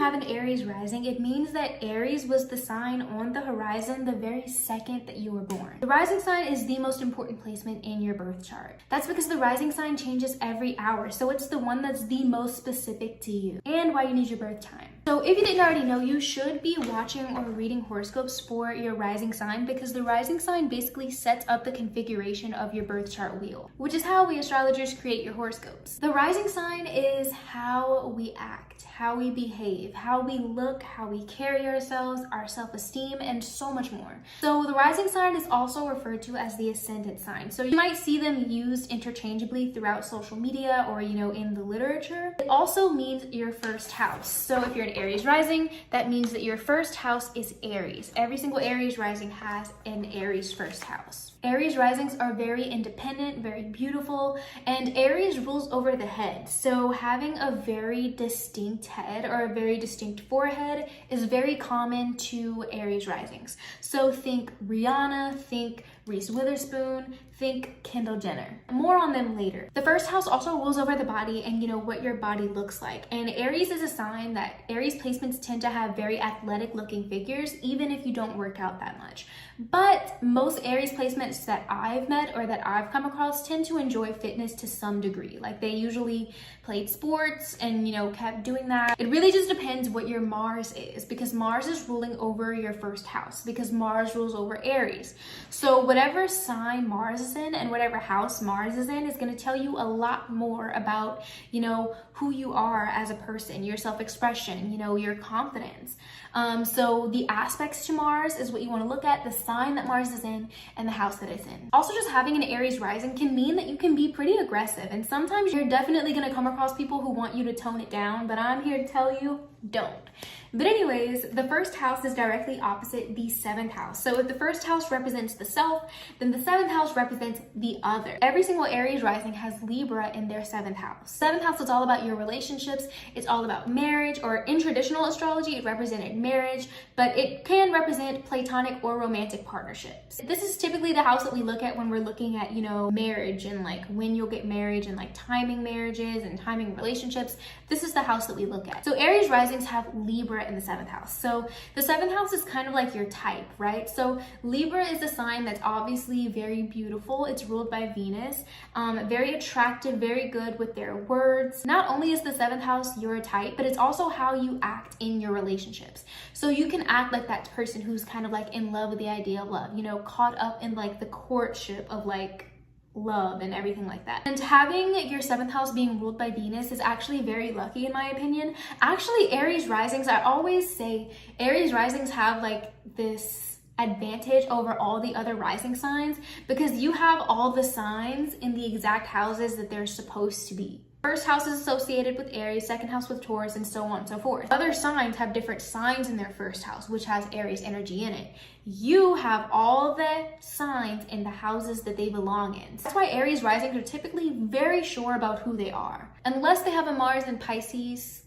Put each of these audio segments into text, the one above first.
have an Aries rising, it means that Aries was the sign on the horizon the very second that you were born. The rising sign is the most important placement in your birth chart. That's because the rising sign changes every hour, so it's the one that's the most specific to you and why you need your birth time. So if you didn't already know, you should be watching or reading horoscopes for your rising sign, because the rising sign basically sets up the configuration of your birth chart wheel, which is how we astrologers create your horoscopes. The rising sign is how we act, how we behave, how we look, how we carry ourselves, our self-esteem, and so much more. So the rising sign is also referred to as the ascendant sign. So you might see them used interchangeably throughout social media or, in the literature. It also means your first house. So if you're an Aries rising, that means that your first house is Aries. Every single Aries rising has an Aries first house. Aries risings are very independent, very beautiful, and Aries rules over the head. So having a very distinct head or a very distinct forehead is very common to Aries risings. So think Rihanna, think Reese Witherspoon, think Kendall Jenner. More on them later. The first house also rules over the body and what your body looks like. And Aries is a sign that Aries placements tend to have very athletic looking figures, even if you don't work out that much. But most Aries placements that I've met or that I've come across tend to enjoy fitness to some degree. Like they usually played sports and kept doing that. It really just depends what your Mars is, because Mars is ruling over your first house, because Mars rules over Aries. So whatever sign Mars is in and whatever house Mars is in is going to tell you a lot more about who you are as a person, your self-expression, your confidence. So the aspects to Mars is what you want to look at, the sign that Mars is in and the house that it's in. Also, just having an Aries rising can mean that you can be pretty aggressive, and sometimes you're definitely going to come across people who want you to tone it down, but I'm here to tell you, don't. But anyways, the first house is directly opposite the seventh house. So if the first house represents the self, then the seventh house represents the other. Every single Aries rising has Libra in their seventh house. Seventh house is all about your relationships. It's all about marriage, or in traditional astrology, it represented marriage, but it can represent platonic or romantic partnerships. This is typically the house that we look at when we're looking at, marriage and like when you'll get married and like timing marriages and timing relationships. This is the house that we look at. So Aries risings have Libra in the seventh house. So the seventh house is kind of like your type, right? So Libra is a sign that's obviously very beautiful. It's ruled by Venus, very attractive, very good with their words. Not only is the seventh house your type, but it's also how you act in your relationships. So you can act like that person who's kind of like in love with the idea of love, caught up in like the courtship of like love and everything like that. And having your seventh house being ruled by Venus is actually very lucky in my opinion. Actually, Aries risings, I always say Aries risings have like this advantage over all the other rising signs because you have all the signs in the exact houses that they're supposed to be. First house is associated with Aries, second house with Taurus, and so on and so forth. Other signs have different signs in their first house, which has Aries energy in it. You have all the signs in the houses that they belong in. That's why Aries risings are typically very sure about who they are, unless they have a Mars in Pisces,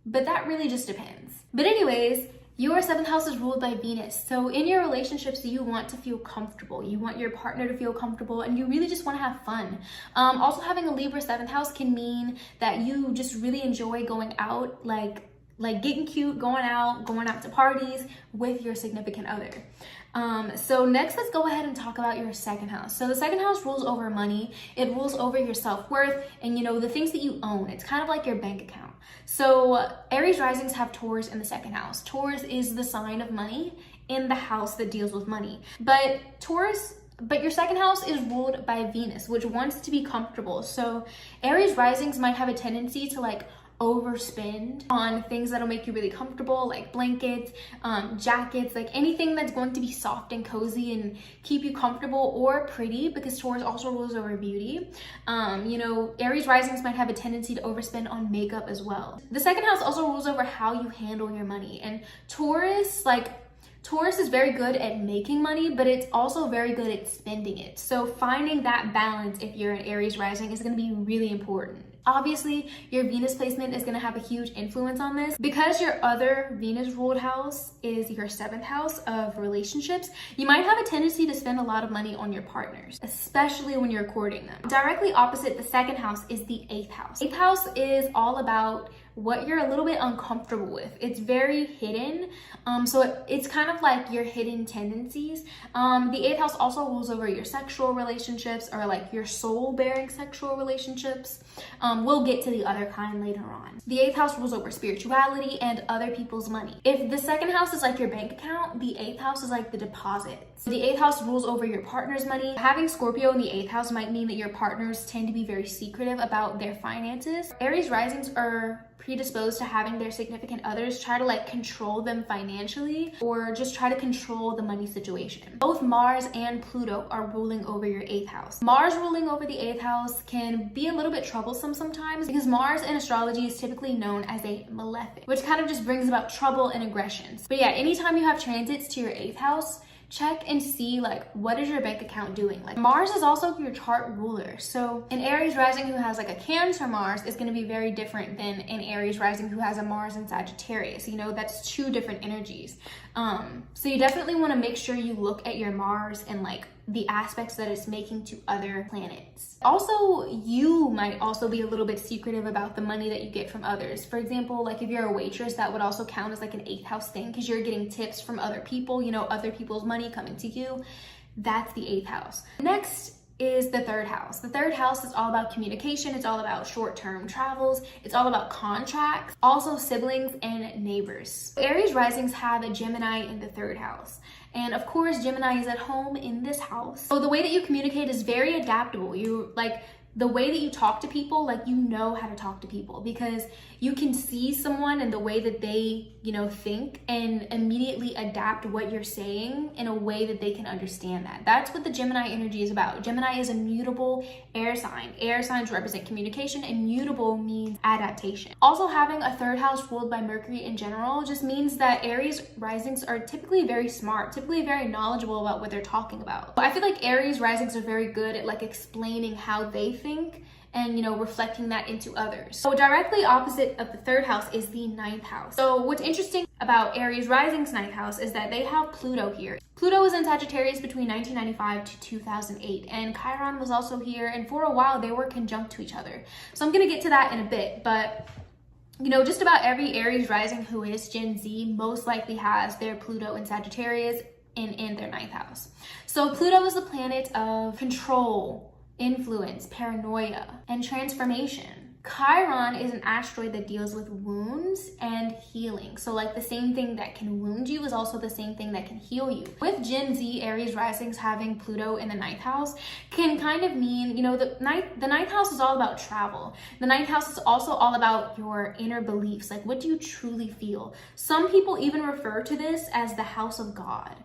but that really just depends. But anyways, your seventh house is ruled by Venus. So in your relationships, you want to feel comfortable. You want your partner to feel comfortable, and you really just want to have fun. Also, having a Libra seventh house can mean that you just really enjoy going out, like getting cute, going out to parties with your significant other. So next, let's go ahead and talk about your second house. So the second house rules over money. It rules over your self-worth and, the things that you own. It's kind of like your bank account. So Aries risings have Taurus in the second house. Taurus is the sign of money in the house that deals with money. But your second house is ruled by Venus, which wants to be comfortable. So Aries risings might have a tendency to overspend on things that'll make you really comfortable, like blankets, jackets, like anything that's going to be soft and cozy and keep you comfortable or pretty, because Taurus also rules over beauty. Aries risings might have a tendency to overspend on makeup as well. The second house also rules over how you handle your money, and Taurus is very good at making money, but it's also very good at spending it. So finding that balance if you're an Aries rising is going to be really important. Obviously, your Venus placement is going to have a huge influence on this. Because your other Venus ruled house is your seventh house of relationships, you might have a tendency to spend a lot of money on your partners, especially when you're courting them. Directly opposite the second house is the eighth house. Eighth house is all about what you're a little bit uncomfortable with. It's very hidden. So it's kind of like your hidden tendencies. The eighth house also rules over your sexual relationships, or like your soul-bearing sexual relationships. We'll get to the other kind later on. The eighth house rules over spirituality and other people's money. If the second house is like your bank account, the eighth house is like the deposits. The eighth house rules over your partner's money. Having Scorpio in the eighth house might mean that your partners tend to be very secretive about their finances. Aries risings are predisposed to having their significant others try to like control them financially, or just try to control the money situation. Both Mars and Pluto are ruling over your eighth house. Mars ruling over the eighth house can be a little bit troublesome sometimes, because Mars in astrology is typically known as a malefic, which kind of just brings about trouble and aggressions. But yeah, anytime you have transits to your eighth house, check and see like what is your bank account doing. Like Mars is also your chart ruler, so an Aries rising who has like a Cancer Mars is going to be very different than an Aries rising who has a Mars in Sagittarius. You know, that's two different energies. So you definitely want to make sure you look at your Mars and like the aspects that it's making to other planets. Also, you might also be a little bit secretive about the money that you get from others. For example, like if you're a waitress, that would also count as like an eighth house thing, because you're getting tips from other people, you know, other people's money coming to you. That's the eighth house. Next is the third house. The third house is all about communication. It's all about short-term travels. It's all about contracts, also siblings and neighbors. Aries risings have a Gemini in the third house. And of course, Gemini is at home in this house. So the way that you communicate is very adaptable. You like the way that you talk to people, like you know how to talk to people, because you can see someone and the way that they, you know, think, and immediately adapt what you're saying in a way that they can understand that. That's what the Gemini energy is about. Gemini is a mutable air sign. Air signs represent communication, and mutable means adaptation. Also, having a third house ruled by Mercury in general just means that Aries risings are typically very smart, typically very knowledgeable about what they're talking about. I feel like Aries risings are very good at like explaining how they think, and you know, reflecting that into others. So directly opposite of the third house is the ninth house. So what's interesting about Aries rising's ninth house is that they have Pluto here. Pluto was in Sagittarius between 1995 to 2008, and Chiron was also here, and for a while they were conjunct to each other. So I'm gonna get to that in a bit, but you know, just about every Aries rising who is Gen Z most likely has their Pluto in Sagittarius in their ninth house. So Pluto is the planet of control, influence, paranoia, and transformation. Chiron is an asteroid that deals with wounds and healing. So like the same thing that can wound you is also the same thing that can heal you. With Gen Z, Aries risings having Pluto in the ninth house can kind of mean, you know, the ninth house is all about travel. The ninth house is also all about your inner beliefs. Like, what do you truly feel? Some people even refer to this as the house of God.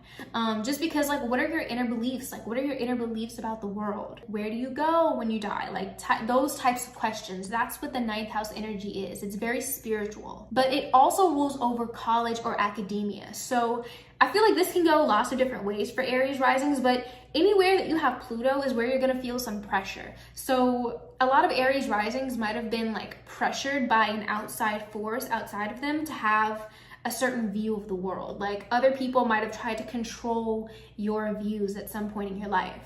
Just because, like, what are your inner beliefs? Like, what are your inner beliefs about the world? Where do you go when you die? Like those types of questions. That's what the ninth house energy is. It's very spiritual, but it also rules over college or academia. So I feel like this can go lots of different ways for Aries risings, but anywhere that you have Pluto is where you're going to feel some pressure. So a lot of Aries risings might have been like pressured by an outside force outside of them to have a certain view of the world. Like other people might have tried to control your views at some point in your life.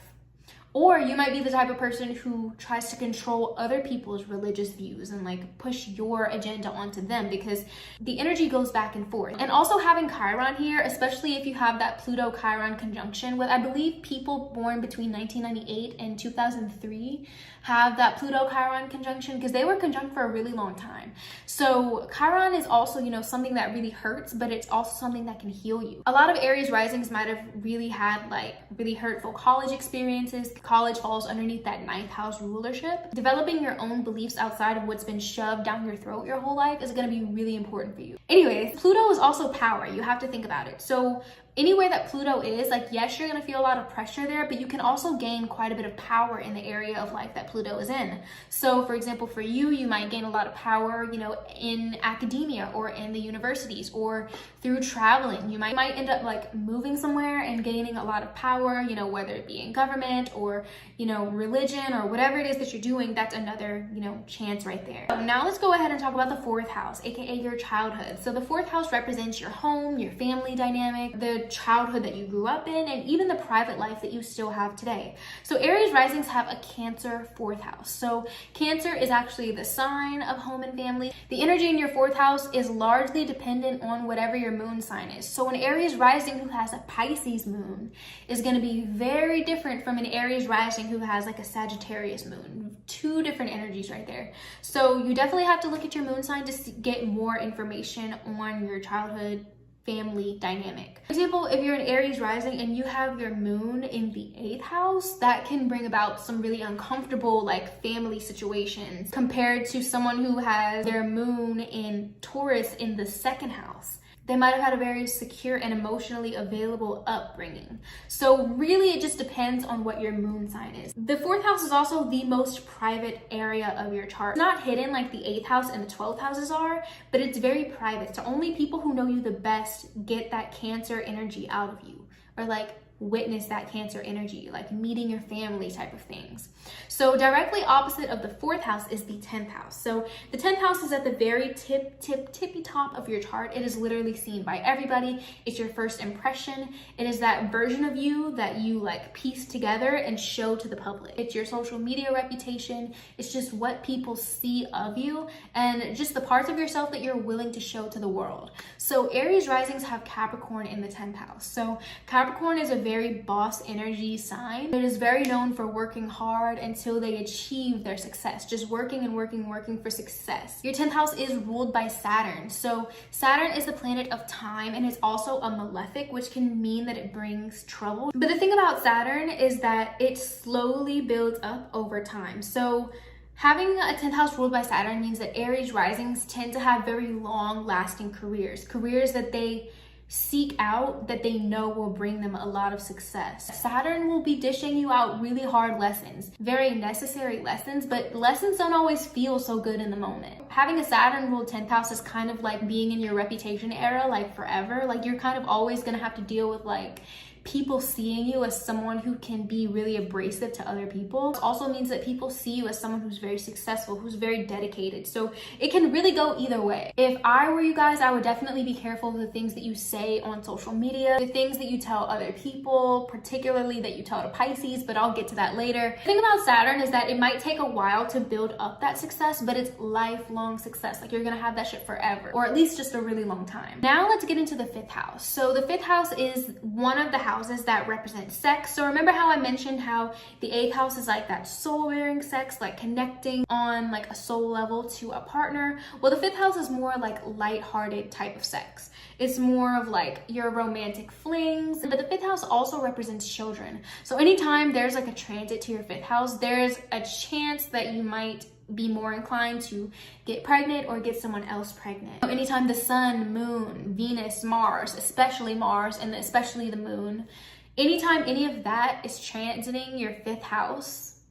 Or you might be the type of person who tries to control other people's religious views and like push your agenda onto them, because the energy goes back and forth. And also having Chiron here, especially if you have that Pluto-Chiron conjunction with, I believe people born between 1998 and 2003 have that Pluto-Chiron conjunction, because they were conjunct for a really long time. So Chiron is also, you know, something that really hurts, but it's also something that can heal you. A lot of Aries risings might have really had like really hurtful college experiences. College falls underneath that ninth house rulership. Developing your own beliefs outside of what's been shoved down your throat your whole life is going to be really important for you. Anyways, Pluto is also power. You have to think about it. So anywhere that Pluto is, like, yes, you're going to feel a lot of pressure there, but you can also gain quite a bit of power in the area of life that Pluto is in. So for example, for you, you might gain a lot of power, you know, in academia or in the universities or through traveling. You might end up like moving somewhere and gaining a lot of power, you know, whether it be in government or, you know, religion or whatever it is that you're doing. That's another, you know, chance right there. So now let's go ahead and talk about the fourth house, aka your childhood. So the fourth house represents your home, your family dynamic. The childhood that you grew up in, and even the private life that you still have today. So Aries risings have a Cancer 4th house. So Cancer is actually the sign of home and family. The energy in your 4th house is largely dependent on whatever your moon sign is. So an Aries rising who has a Pisces moon is going to be very different from an Aries rising who has like a Sagittarius moon. Two different energies right there. So you definitely have to look at your moon sign to get more information on your childhood family dynamic. For example, if you're an Aries rising and you have your moon in the 8th house, that can bring about some really uncomfortable like family situations compared to someone who has their moon in Taurus in the 2nd house. They might have had a very secure and emotionally available upbringing. So really it just depends on what your moon sign is. The 4th house is also the most private area of your chart. It's not hidden like the 8th house and the 12th houses are, but it's very private. So only people who know you the best get that Cancer energy out of you, or like witness that Cancer energy, like meeting your family type of things. So directly opposite of the 4th house is the 10th house. So the 10th house is at the very tippy top of your chart. It is literally seen by everybody. It's your first impression. It is that version of you that you like piece together and show to the public. It's your social media reputation. It's just what people see of you and just the parts of yourself that you're willing to show to the world. So Aries risings have Capricorn in the 10th house. So Capricorn is a very boss energy sign. It is very known for working hard until they achieve their success, just working and working and working for success. Your 10th house is ruled by Saturn. So Saturn is the planet of time and it's also a malefic, which can mean that it brings trouble. But the thing about Saturn is that it slowly builds up over time. So having a 10th house ruled by Saturn means that Aries risings tend to have very long lasting careers that they seek out, that they know will bring them a lot of success. Saturn will be dishing you out really hard lessons, very necessary lessons, but lessons don't always feel so good in the moment. Having a Saturn ruled 10th house is kind of like being in your reputation era, like forever. Like you're kind of always gonna have to deal with like people seeing you as someone who can be really abrasive to other people. It also means that people see you as someone who's very successful, who's very dedicated. So it can really go either way. If I were you guys, I would definitely be careful with the things that you say on social media, the things that you tell other people, particularly that you tell to Pisces, but I'll get to that later. The thing about Saturn is that it might take a while to build up that success, but it's lifelong success. Like you're gonna have that shit forever, or at least just a really long time. Now let's get into the 5th house. So the 5th house is one of the houses that represent sex. So remember how I mentioned how the 8th house is like that soul-bearing sex, like connecting on like a soul level to a partner. Well, the 5th house is more like light-hearted type of sex. It's more of like your romantic flings, but the 5th house also represents children. So anytime there's like a transit to your 5th house, there's a chance that you might be more inclined to get pregnant or get someone else pregnant. Anytime the sun, moon, Venus, Mars, especially Mars and especially the moon, anytime any of that is transiting your 5th house,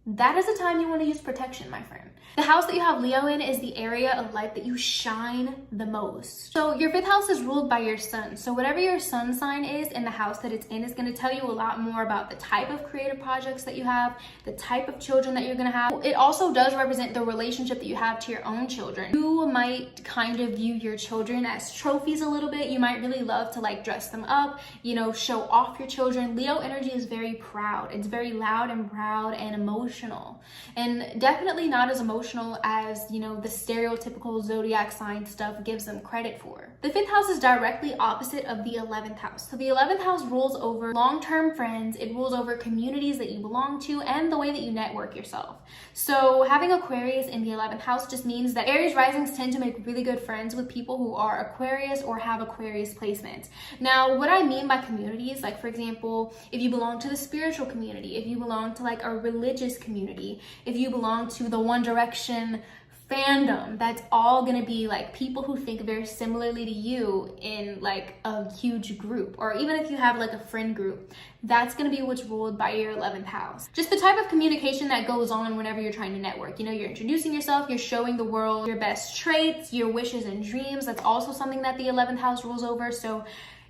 that is the time you want to use protection, my friend. The house that you have Leo in is the area of life that you shine the most. So your 5th house is ruled by your sun. So whatever your sun sign is in the house that it's in is going to tell you a lot more about the type of creative projects that you have, the type of children that you're going to have. It also does represent the relationship that you have to your own children. You might kind of view your children as trophies a little bit. You might really love to like dress them up, you know, show off your children. Leo energy is very proud. It's very loud and proud and emotional, and definitely not as emotional as, you know, the stereotypical zodiac sign stuff gives them credit for. The 5th house is directly opposite of the 11th house. So the 11th house rules over long-term friends, it rules over communities that you belong to, and the way that you network yourself. So having Aquarius in the 11th house just means that Aries risings tend to make really good friends with people who are Aquarius or have Aquarius placements. Now, what I mean by communities, like for example, if you belong to the spiritual community, if you belong to like a religious community, if you belong to the One Direction fandom, that's all gonna be like people who think very similarly to you in like a huge group, or even if you have like a friend group, that's gonna be what's ruled by your 11th house. Just the type of communication that goes on whenever you're trying to network. You know, you're introducing yourself, you're showing the world your best traits, your wishes and dreams. That's also something that the 11th house rules over. So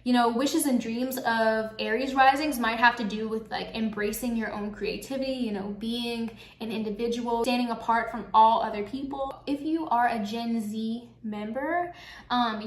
you know, wishes and dreams of Aries risings might have to do with like embracing your own creativity, you know, being an individual, standing apart from all other people. If you are a Gen Z member,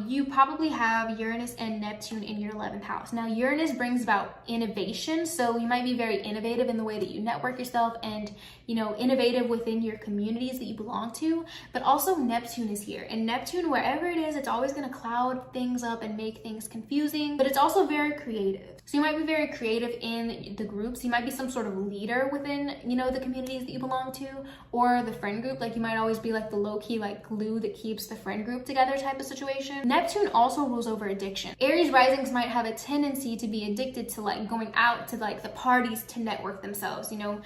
you probably have Uranus and Neptune in your 11th house. Now, Uranus brings about innovation, so you might be very innovative in the way that you network yourself and, you know, innovative within your communities that you belong to, but also Neptune is here. And Neptune, wherever it is, it's always going to cloud things up and make things confusing, but it's also very creative. So you might be very creative in the groups. You might be some sort of leader within, you know, the communities that you belong to, or the friend group. Like, you might always be like the low-key like glue that keeps the friend group together type of situation. Neptune also rules over addiction. Aries risings might have a tendency to be addicted to like going out to like the parties to network themselves, you know,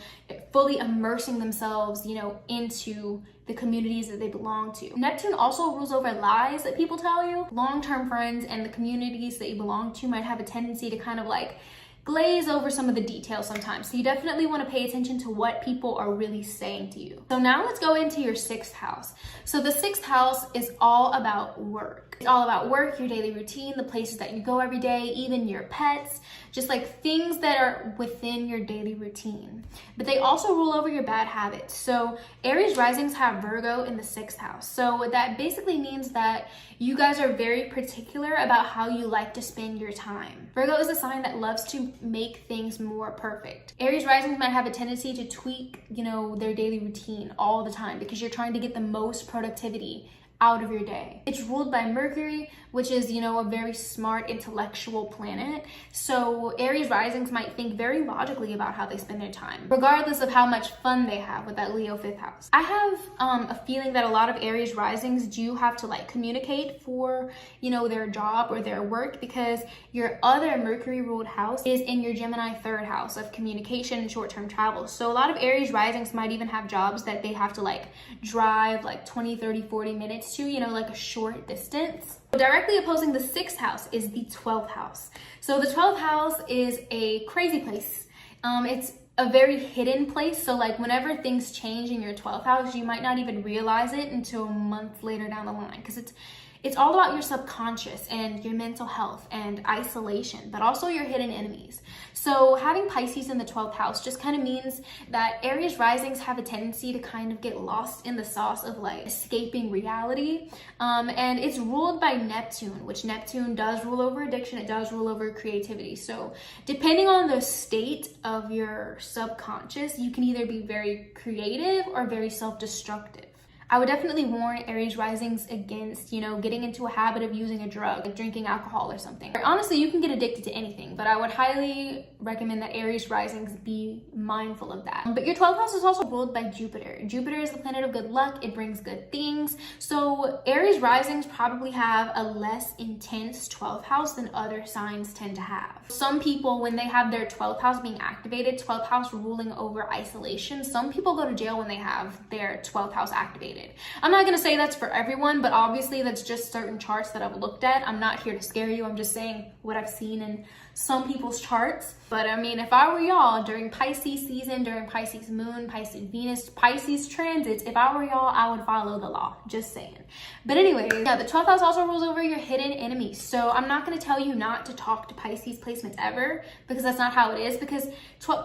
fully immersing themselves, you know, into the communities that they belong to. Neptune also rules over lies that people tell you. Long-term friends and the communities that you belong to might have a tendency to kind of like glaze over some of the details sometimes. So you definitely want to pay attention to what people are really saying to you. So now let's go into your 6th house. So the 6th house is all about work. It's all about work, your daily routine, the places that you go every day, even your pets, just like things that are within your daily routine. But they also rule over your bad habits. So Aries risings have Virgo in the 6th house. So that basically means that you guys are very particular about how you like to spend your time. Virgo is a sign that loves to make things more perfect. Aries risings might have a tendency to tweak, you know, their daily routine all the time because you're trying to get the most productivity out of your day. It's ruled by Mercury, which is, you know, a very smart intellectual planet. So Aries risings might think very logically about how they spend their time, regardless of how much fun they have with that Leo 5th house. I have a feeling that a lot of Aries risings do have to like communicate for, you know, their job or their work, because your other Mercury ruled house is in your Gemini 3rd house of communication and short-term travel. So a lot of Aries risings might even have jobs that they have to like drive like 20, 30, 40 minutes to, you know, like a short distance. Directly opposing the 6th house is the 12th house. So the 12th house is a crazy place. It's a very hidden place. So like whenever things change in your 12th house, you might not even realize it until months later down the line, because it's all about your subconscious and your mental health and isolation, but also your hidden enemies. So having Pisces in the 12th house just kind of means that Aries risings have a tendency to kind of get lost in the sauce of like escaping reality. And it's ruled by Neptune, which Neptune does rule over addiction. It does rule over creativity. So depending on the state of your subconscious, you can either be very creative or very self-destructive. I would definitely warn Aries risings against, you know, getting into a habit of using a drug, like drinking alcohol or something. Honestly, you can get addicted to anything, but I would highly recommend that Aries risings be mindful of that. But your 12th house is also ruled by Jupiter. Jupiter is the planet of good luck. It brings good things. So Aries risings probably have a less intense 12th house than other signs tend to have. Some people, when they have their 12th house being activated, 12th house ruling over isolation, some people go to jail when they have their 12th house activated. I'm not going to say that's for everyone, but obviously that's just certain charts that I've looked at. I'm not here to scare you. I'm just saying what I've seen in some people's charts. But I mean, if I were y'all during Pisces season, during Pisces moon, Pisces Venus, Pisces transits, if I were y'all, I would follow the law. Just saying. But anyway, yeah, the 12th house also rules over your hidden enemies. So I'm not going to tell you not to talk to Pisces placements ever, because that's not how it is. Because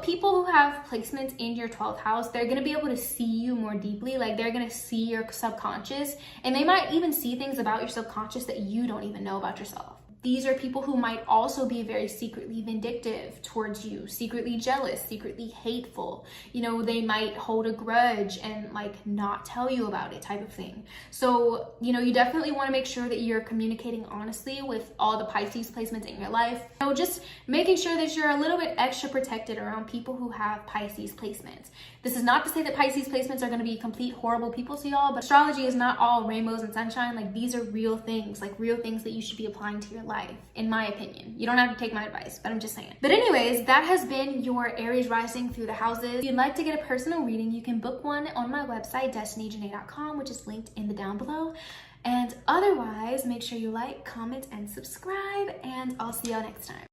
people who have placements in your 12th house, they're going to be able to see you more deeply. Like, they're going to see your subconscious, and they might even see things about your subconscious that you don't even know about yourself. These are people who might also be very secretly vindictive towards you, secretly jealous, secretly hateful. You know, they might hold a grudge and like not tell you about it type of thing. So, you know, you definitely want to make sure that you're communicating honestly with all the Pisces placements in your life. So just making sure that you're a little bit extra protected around people who have Pisces placements. This is not to say that Pisces placements are going to be complete horrible people to y'all, but astrology is not all rainbows and sunshine. Like, these are real things, like real things that you should be applying to your life, in my opinion. You don't have to take my advice, but I'm just saying. But anyways, that has been your Aries rising through the houses. If you'd like to get a personal reading, you can book one on my website, destinyjanae.com, which is linked in the down below. And otherwise, make sure you like, comment, and subscribe, and I'll see y'all next time.